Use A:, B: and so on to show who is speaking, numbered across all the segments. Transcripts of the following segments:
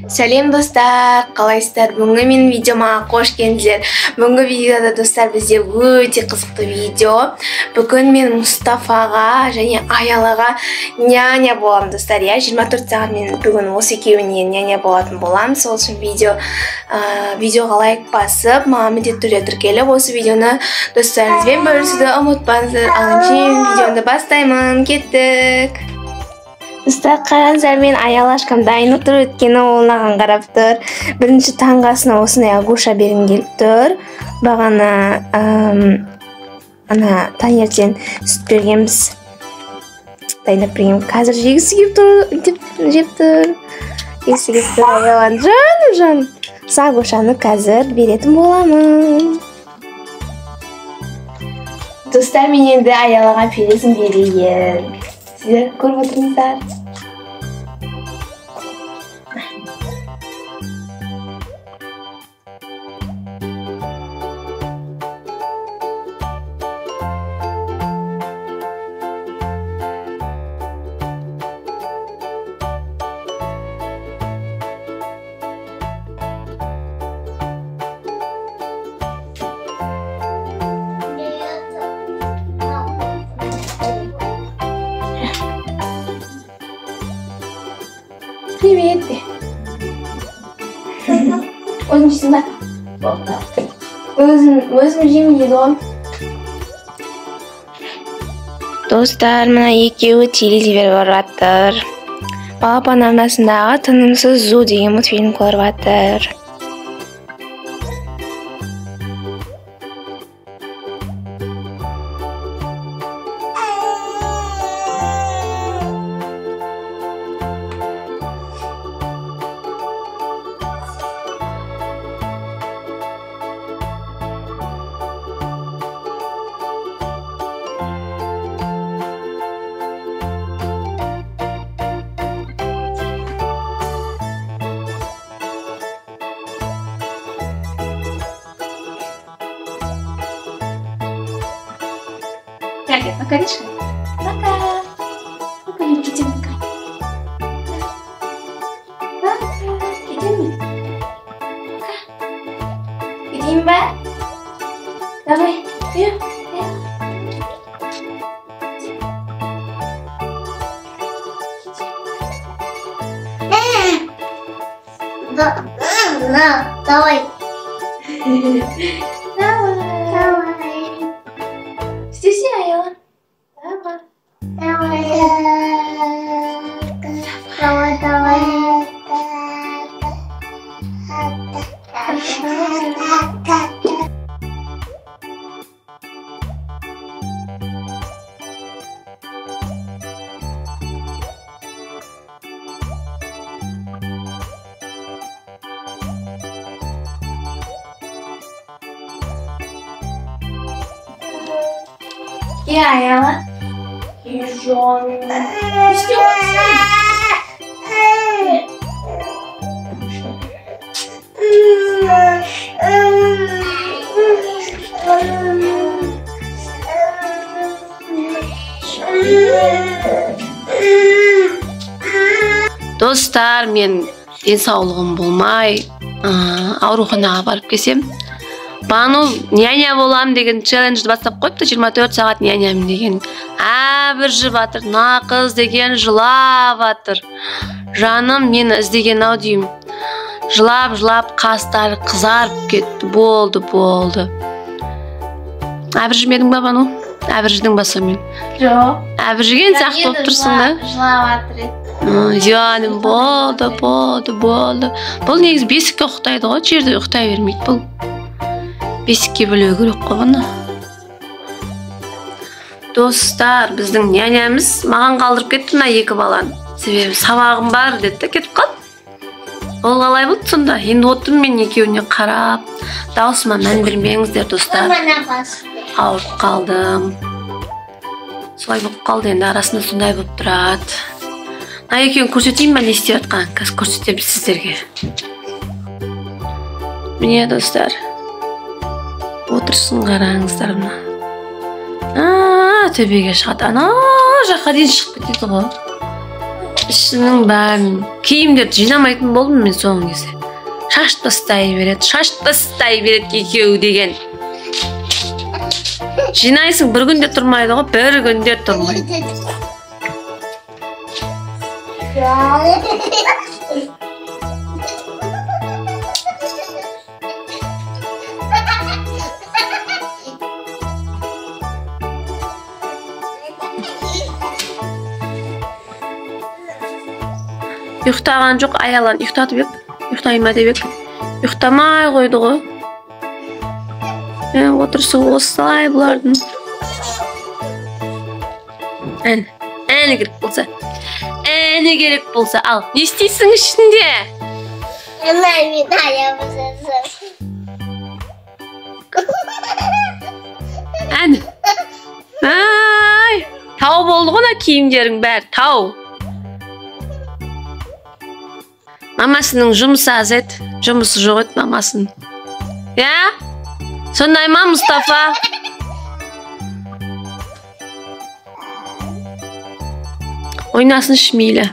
A: Сәлем достар, қалайсыздар? Бүгінгі менің видеома қош келдіңіздер. Бүгінгі видеода достар бізде өте қызықты видео. Бүгін мен Мұстафаға және Аялаға няня боламын достар. 24 сағат мен бүгін осы екеуіне няня болатын боламын. Сол үшін видеоға лайк басып, маған міндетті түрде тіркеліп, осы видеоны достарыңызбен бөлісуді ұмытпаңыздар. Ал енді видеоны бастаймын. Кеттік. Достар, қараңыздар, мен Аялашкам дайынып тұр, өткені ол маған қарап тұр. Бірінші таңғасына осындай агуша бергім келіп тұр. Бағана таңертең сүт бергенбіз. Дайындап бергенмін. Қазір жегісі келіп тұр, жеп тұр. Жегісі келіп тұр, Аялан. Жаным. Агушаны қазір беретін боламын. Достар, мен енді Аялаға пересін берейін. Сіздер көріп отырыңыздар. Привет. Өзім жейсің ба? Өзім жеймін еді ғой. Достар, мына екеуі телевизор көріп жатыр. Балапан арнасындағы Тынымсыз Зу деген мультфильм көріп жатыр. Пока, Ришка. Пока. Пока, идем пока. Пока. Идем. Пока. Идем, ба. Давай. Идем.
B: Давай.
A: Здесь я. Ya, Ayala. John. İstiyor musun?
C: Достар, мен денсаулығым болмай, ауруханаға барып келсем, Бану няня болам деген челленджді бастап қойыпты, 24 сағат нянямын деген. Бір жып атыр, нақыз деген жылап атыр. Жаным мені іздеген ау деймін. Жылап, қастары қызарып кетті. Болды. Әбіржімедің ба, Бану? Әбіржідің ба сонымен?
A: Жоқ.
C: Әбіржіген сияқты болып тұрсың да?
A: Жылап атыр.
C: Жаным, болды. Бұл негіз бесікке ұқтайды ғой, жерде ұқтай бермейді бұл. Бесікке бөлу керек қой бұны. Достар, біздің нянямыз маған қалдырып кетті мына екі баланы. Себебі сабағым бар деді, кетіп қалды. Ол қалай болды сонда? Енді отырмын мен екеуіне қарап. Даусыма мән бермеңіздер, достар. Ауырып қалдым. Солай болып қалды, енді арасында сондай болып тұрады. Мына екеуін көрсетейін ба, не істеп жатқанын? Қазір көрсетемін сіздерге. Міне, достар. Отырсын, қараңыздар мына. Төбеге шығады. Ана жаққа дейін шығып кетеді ғой. ішінің бәрін киімдерді жинамайтын болдым мен соңғы кезде. Шаш тастай береді екеуі деген. Жинайсың, бір күнде тұрмайды ғой, бір күнде тұрмайды. Ұйықтаған жоқ, аялан ұйықтатып ек. Ұйықтайма деп ек. Ұйықтамай қойды ғой. Отырысы осылай бұлардың. Әні керек болса. Әні керек болса. Ал, не істейсің ішінде?
B: Мен аябысыз.
C: Әні. Ай, тау болды ғына киімдерің бәрі, тау. Мамасының жұмысы аз еді, жұмысы жоқ еді мамасының. Я? Сондай ма, Мұстафа? Ойнасын шмейлі.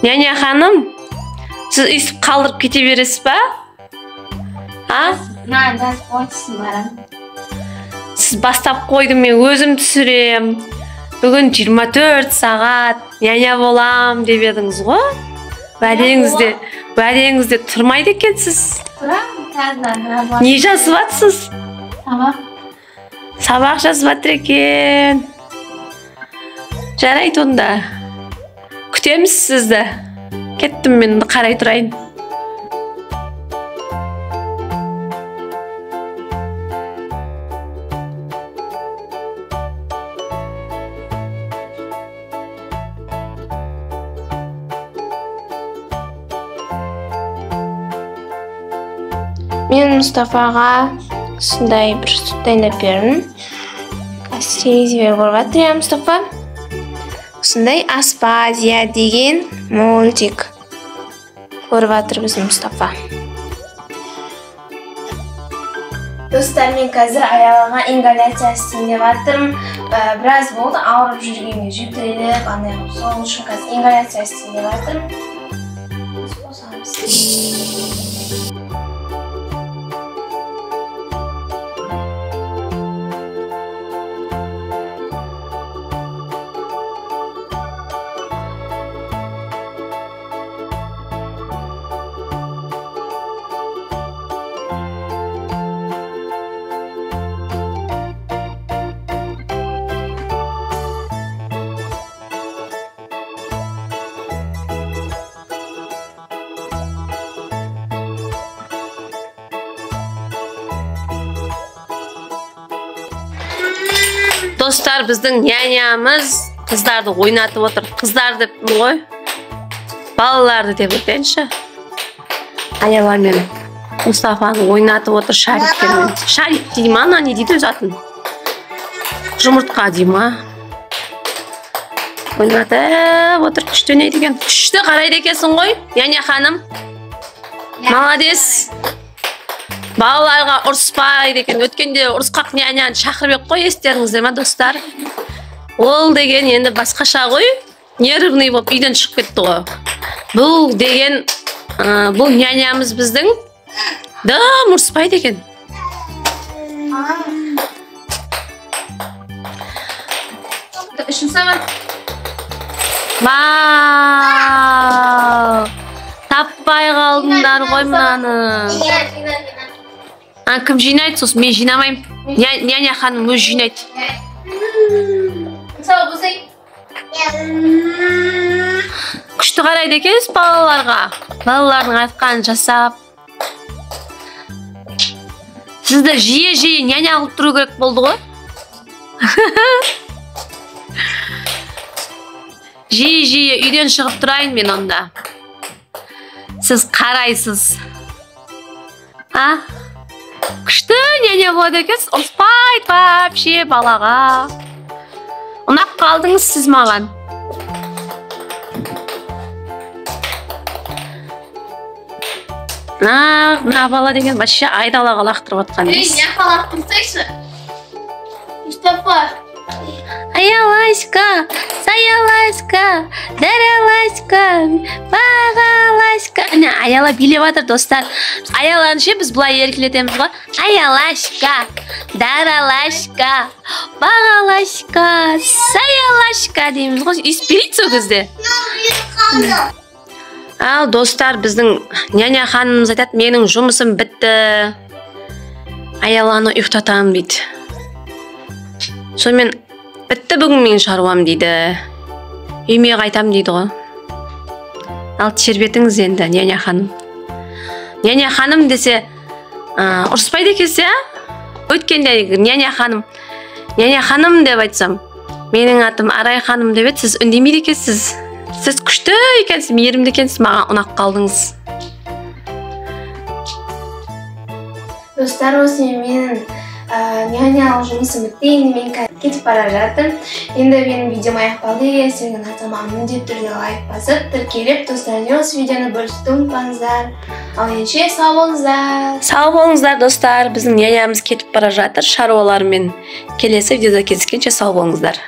C: Няня ханым, сіз үйсіп қалдырып кете бересіз ба? Сіз бастап қойды, мен өзім түсірем. Бүгін 24 сағат няня болам деп едіңіз ғой? Бәдеңізде тұрмайды екенсіз. Не жазып атсыз? Сабақ жазып атыр екен. Жарайды онда. Күтеміз сізді. Кеттім мен, қарай тұрайын.
A: Мен Мұстафаға сондай бір сүт дайындап бердім. Телевизор көріп жатыр я Мұстафа. Сондай Аспазия деген мультик көріп жатыр біз Мұстафа. Достар, мен қазір аяғыма ингаляция істейін деп жатырмын. Біраз болды ауырып жүргенге жүктеліп, андай қылып, сол үшін қазір ингаляция істейін деп жатырмын.
C: Достар, біздің нянямыз қыздарды ойнатып отыр. Қыздар деп ғой? Балаларды деп өтенші. Аяла мен Мұстафаны ойнатып отыр Шариктермен. Шарик дейді ма, не дейді өз атын? Жұмыртқа дейді ма? Ойнатып отыр, күшті не деген? Күшті қарайды екенсің ғой, няня ханым? Молодец. Балаларға ұрыспайды екен. Өткенде ұрысқақ няняны шақырып қой, естеріңіздер ма, достар? Ол деген енді басқаша ғой, нервный болып үйден шығып кетті ғой. Бұл деген, бұл нянямыз біздің дым ұрыспайды екен. Үшін сағат. Вау! Таппай қалдыңдар ғой мынаны. Кім жинайды сосын? Мен жинамайым. Няня ханым өз жинайды. Күшті қарайды екенсіз балаларға. Балалардың айтқанын жасап. Сізді жиі няня қылып тұру керек болды ғой. Жиі үйден шығып тұрайын мен онда. Сіз қарайсыз. Күшті няня болады екенсіз. Ұрыспайды вообще балаға. Ұнап қалдыңыз сіз маған. мына бала деген вообще айдалаға лақтырып отқан емес.
A: Яқалап тұрсайшы. Мұстафа.
C: Аяласька, саяласька, дараласька, бағаласька. Міне аяла билеп жатыр достар. Аяланы ше біз былай еркелетеміз ғой. Аяласька, дараласька, бағаласька, саяласька дейміз ғой. Исперит сол кезде. Ал достар, біздің няня ханымыз айтады, менің жұмысым бітті. Аяланы ұйықтатамын дейді. Сонымен бітті бүгін менің шаруам дейді. Үйме қайтам дейді ғой. Ал тербетіңіз енді, няня ханым. Няня ханым десе, ұрыспайды екенсіз, өткенде няня ханым деп айтсам, менің атым Арай ханым деп еді, сіз үндемейді екенсіз. Сіз күшті екенсіз, мейірімді екенсіз, маған ұнап қалдыңыз.
A: Достар, осы менің нянялық жұмысым бітті, енді мен кетіп бара жатырмын. Енді менің видеом аяқталды. Егер сіздің ұнатсама міндетті түрде лайк басып, тіркеліп, достармен осы видеоны бөлісуді ұмытпаңыздар. Ал ендеше сау болыңыздар.
C: Сау болыңыздар достар, біздің нянямыз кетіп бара жатыр шаруаларымен. Келесі видеода кездескенше сау болыңыздар.